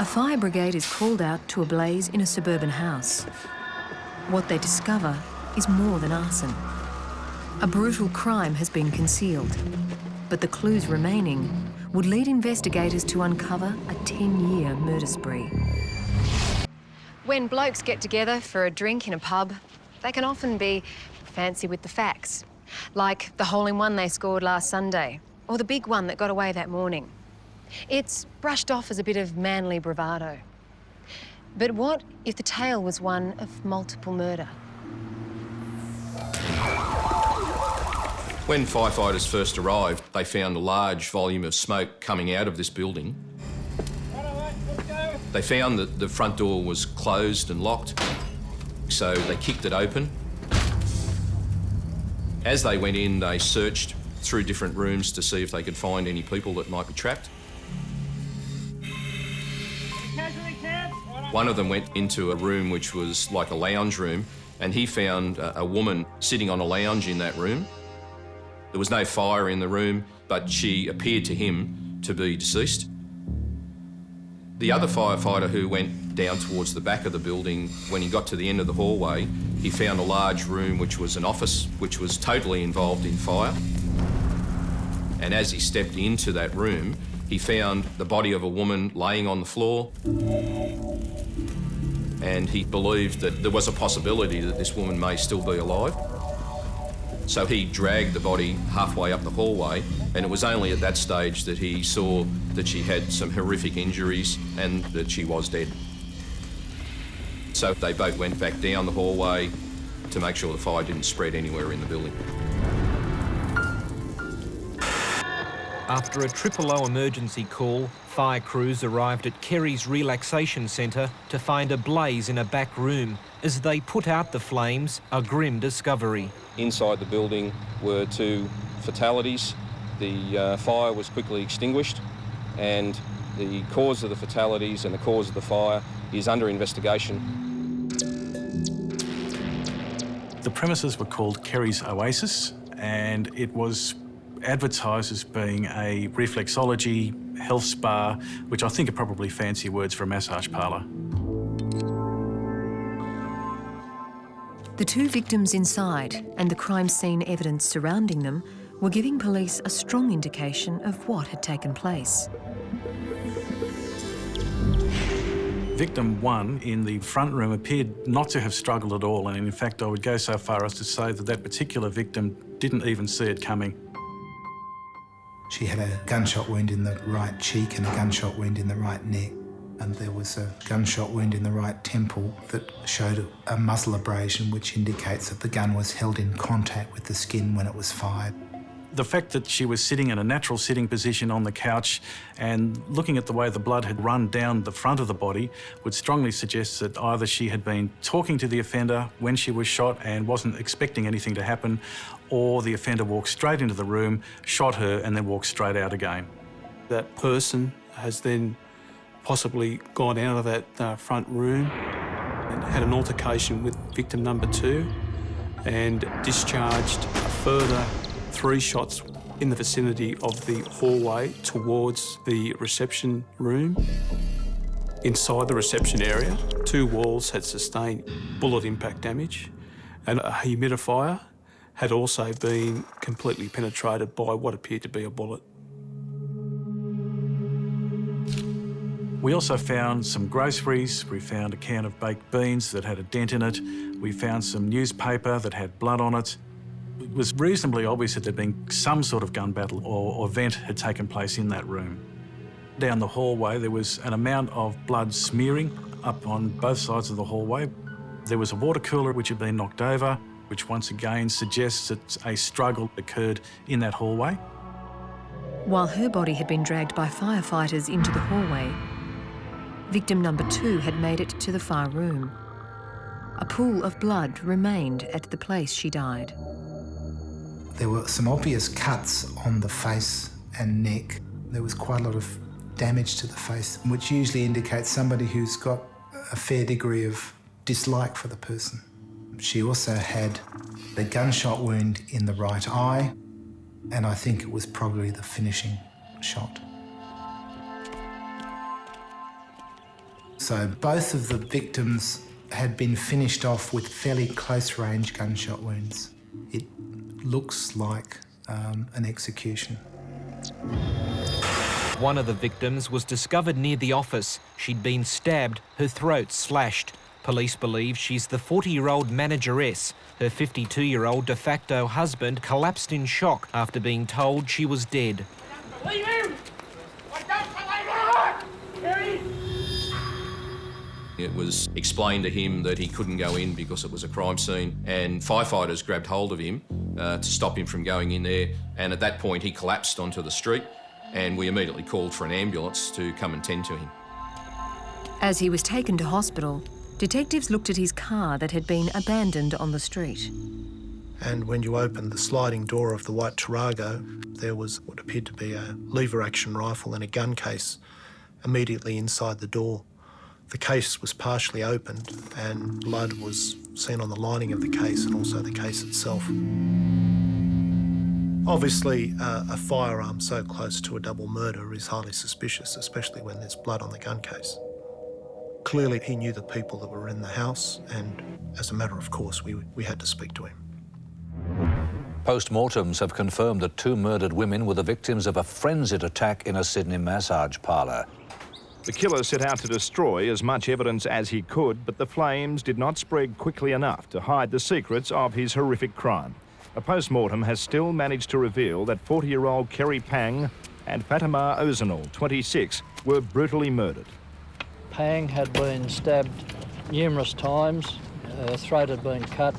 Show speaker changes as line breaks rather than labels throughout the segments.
A fire brigade is called out to a blaze in a suburban house. What they discover is more than arson. A brutal crime has been concealed, but the clues remaining would lead investigators to uncover a 10-year murder spree. When blokes get together for a drink in a pub, they can often be fancy with the facts, like the hole-in-one they scored last Sunday, or the big one that got away that morning. It's brushed off as a bit of manly bravado. But what if the tale was one of multiple murder?
When firefighters first arrived, they found a large volume of smoke coming out of this building. They found that the front door was closed and locked, so they kicked it open. As they went in, they searched through different rooms to see if they could find any people that might be trapped. One of them went into a room which was like a lounge room, and he found a woman sitting on a lounge in that room. There was no fire in the room, but she appeared to him to be deceased. The other firefighter who went down towards the back of the building, when he got to the end of the hallway, he found a large room which was an office, which was totally involved in fire. And as he stepped into that room, he found the body of a woman laying on the floor. And he believed that there was a possibility that this woman may still be alive. So he dragged the body halfway up the hallway, and it was only at that stage that he saw that she had some horrific injuries and that she was dead. So they both went back down the hallway to make sure the fire didn't spread anywhere in the building.
After a O emergency call, fire crews arrived at Kerry's relaxation centre to find a blaze in a back room. As they put out the flames, a grim discovery.
Inside the building were 2 fatalities. The fire was quickly extinguished, and the cause of the fatalities and the cause of the fire is under investigation.
The premises were called Kerry's Oasis, and it was advertised as being a reflexology, health spa, which I think are probably fancy words for a massage parlour.
The 2 victims inside and the crime scene evidence surrounding them were giving police a strong indication of what had taken place.
Victim 1 in the front room appeared not to have struggled at all, and in fact I would go so far as to say that that particular victim didn't even see it coming.
She had a gunshot wound in the right cheek and a gunshot wound in the right neck. And there was a gunshot wound in the right temple that showed a muzzle abrasion, which indicates that the gun was held in contact with the skin when it was fired.
The fact that she was sitting in a natural sitting position on the couch and looking at the way the blood had run down the front of the body would strongly suggest that either she had been talking to the offender when she was shot and wasn't expecting anything to happen, or the offender walked straight into the room, shot her and then walked straight out again.
That person has then possibly gone out of that front room and had an altercation with victim number 2 and discharged a further 3 shots in the vicinity of the hallway towards the reception room. Inside the reception area, 2 walls had sustained bullet impact damage, and a humidifier had also been completely penetrated by what appeared to be a bullet.
We also found some groceries. We found a can of baked beans that had a dent in it. We found some newspaper that had blood on it. It was reasonably obvious that there'd been some sort of gun battle or event had taken place in that room. Down the hallway, there was an amount of blood smearing up on both sides of the hallway. There was a water cooler which had been knocked over, which once again suggests that a struggle occurred in that hallway.
While her body had been dragged by firefighters into the hallway, victim number 2 had made it to the far room. A pool of blood remained at the place she died.
There were some obvious cuts on the face and neck. There was quite a lot of damage to the face, which usually indicates somebody who's got a fair degree of dislike for the person. She also had a gunshot wound in the right eye, and I think it was probably the finishing shot. So both of the victims had been finished off with fairly close-range gunshot wounds. It looks like an execution.
One of the victims was discovered near the office. She'd been stabbed, her throat slashed. Police believe she's the 40-year-old manageress. Her 52-year-old de facto husband collapsed in shock after being told she was dead.
Leave him!
It was explained to him that he couldn't go in because it was a crime scene, and firefighters grabbed hold of him to stop him from going in there, and at that point he collapsed onto the street, and we immediately called for an ambulance to come and tend to him.
As he was taken to hospital, detectives looked at his car that had been abandoned on the street.
And when you opened the sliding door of the white Tarago, there was what appeared to be a lever-action rifle and a gun case immediately inside the door. The case was partially opened and blood was seen on the lining of the case and also the case itself. Obviously, a firearm so close to a double murder is highly suspicious, especially when there's blood on the gun case. Clearly, he knew the people that were in the house, and as a matter of course, we had to speak to him.
Post-mortems have confirmed that 2 murdered women were the victims of a frenzied attack in a Sydney massage parlour.
The killer set out to destroy as much evidence as he could, but the flames did not spread quickly enough to hide the secrets of his horrific crime. A post-mortem has still managed to reveal that 40-year-old Kerry Pang and Fatima Ozanal, 26, were brutally murdered.
Pang had been stabbed numerous times, her throat had been cut,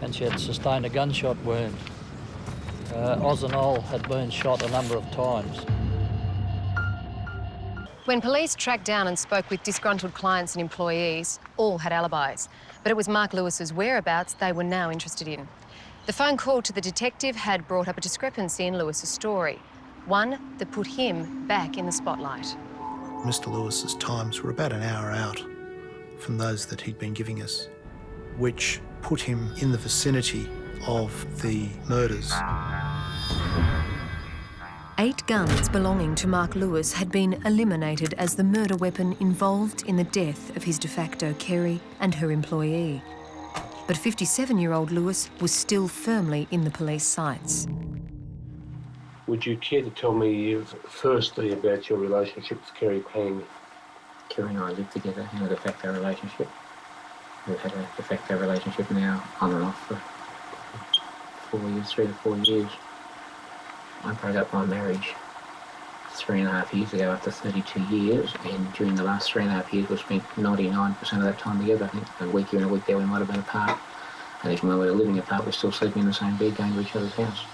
and she had sustained a gunshot wound. Ozanal had been shot a number of times.
When police tracked down and spoke with disgruntled clients and employees, all had alibis. But it was Mark Lewis's whereabouts they were now interested in. The phone call to the detective had brought up a discrepancy in Lewis's story, one that put him back in the spotlight.
Mr. Lewis's times were about an hour out from those that he'd been giving us, which put him in the vicinity of the murders.
8 guns belonging to Mark Lewis had been eliminated as the murder weapon involved in the death of his de facto Kerry and her employee. But 57-year-old Lewis was still firmly in the police sights.
Would you care to tell me firstly about your relationship with Kerry Pang?
Kerry and I lived together in a de facto relationship. We've had a de facto relationship now on and off for 4 years, 3 to 4 years. I broke up my marriage 3.5 years ago after 32 years, and during the last 3.5 years we spent 99% of that time together. I think a week here and a week there we might have been apart, and even when we were living apart we're still sleeping in the same bed, going to each other's house.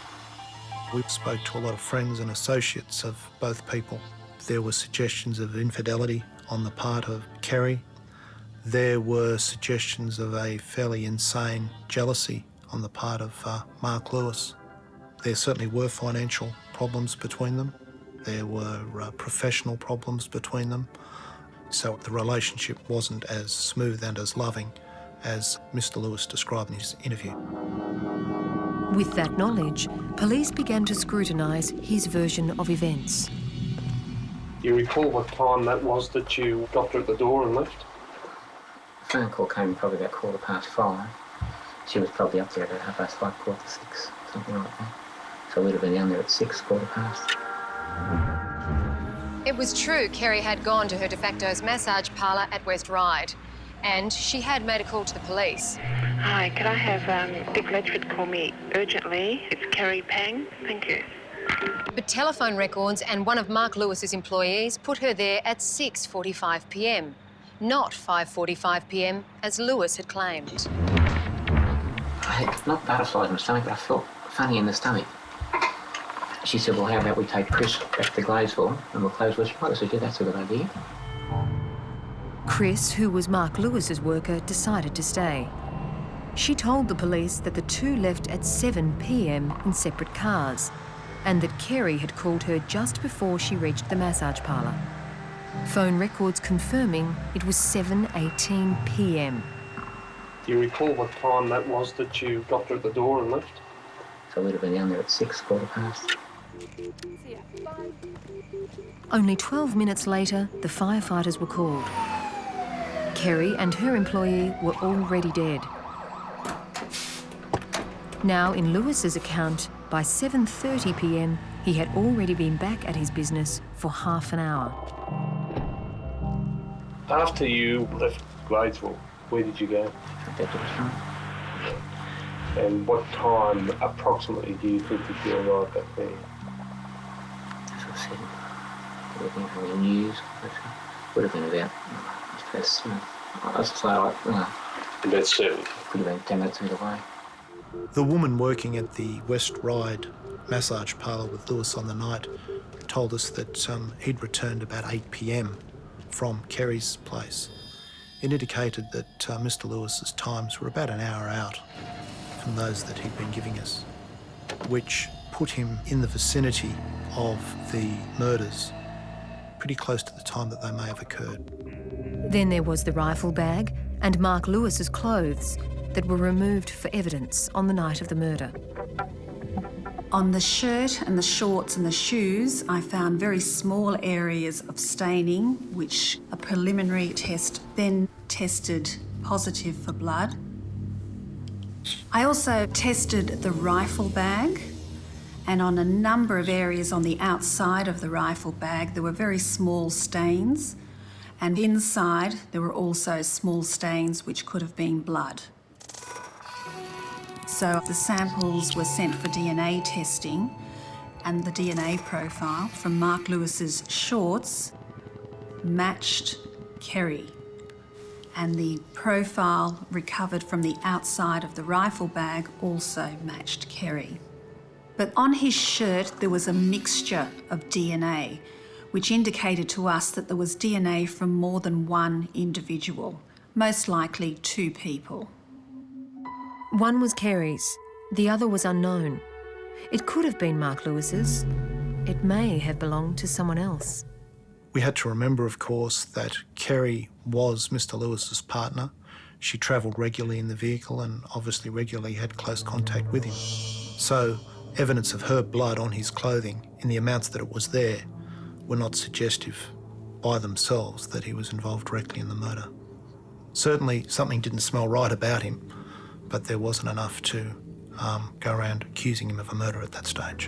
We spoke to a lot of friends and associates of both people. There were suggestions of infidelity on the part of Kerry. There were suggestions of a fairly insane jealousy on the part of Mark Lewis. There certainly were financial problems between them. There were professional problems between them. So the relationship wasn't as smooth and as loving as Mr. Lewis described in his interview.
With that knowledge, police began to scrutinise his version of events.
Do you recall what time that was that you got her at the door and left?
The phone call came probably about 5:15. She was probably up there about 5:30, 5:45, something like that. So we'd have been down there at 6, 5:15.
It was true Kerry had gone to her de facto's massage parlour at West Ryde, and she had made a call to the police.
Hi, could I have Dick Ledgford call me urgently? It's Kerry Pang. Thank you.
But telephone records and one of Mark Lewis's employees put her there at 6:45 p.m, not 5:45 p.m, as Lewis had claimed.
I had not butterflies in my stomach, but I felt funny in the stomach. She said, well, how about we take Chris back to Gladesville and we'll close West Ryde? I said, yeah, that's a good idea.
Chris, who was Mark Lewis's worker, decided to stay. She told the police that the two left at 7 p.m. in separate cars, and that Kerry had called her just before she reached the massage parlour. Phone records confirming it was 7:18 p.m.
Do you recall what time that was that you got her at the door and left?
So we'd have been down there at 6, 5:15.
Only 12 minutes later, the firefighters were called. Kerry and her employee were already dead. Now, in Lewis's account, by 7:30 p.m, he had already been back at his business for half an hour.
After you left Gladesville, where did you go?
Back to the front.
And what time approximately do you think that you arrived back there?
As I said, would have been from the news. Would have been about, I suppose,
About 7.
could have been 10 minutes either way.
The woman working at the West Ryde massage parlour with Lewis on the night told us that he'd returned about 8 p.m. from Kerry's place. It indicated that Mr. Lewis's times were about an hour out from those that he'd been giving us, which put him in the vicinity of the murders, pretty close to the time that they may have occurred.
Then there was the rifle bag and Mark Lewis's clothes that were removed for evidence on the night of the murder.
On the shirt and the shorts and the shoes, I found very small areas of staining, which a preliminary test then tested positive for blood. I also tested the rifle bag, and on a number of areas on the outside of the rifle bag, there were very small stains, and inside there were also small stains which could have been blood. So the samples were sent for DNA testing, and the DNA profile from Mark Lewis's shorts matched Kerry, and the profile recovered from the outside of the rifle bag also matched Kerry. But on his shirt there was a mixture of DNA, which indicated to us that there was DNA from more than one individual, most likely 2 people.
One was Kerry's, the other was unknown. It could have been Mark Lewis's. It may have belonged to someone else.
We had to remember, of course, that Kerry was Mr. Lewis's partner. She travelled regularly in the vehicle and obviously regularly had close contact with him. So evidence of her blood on his clothing in the amounts that it was there were not suggestive by themselves that he was involved directly in the murder. Certainly something didn't smell right about him, but there wasn't enough to go around accusing him of a murder at that stage.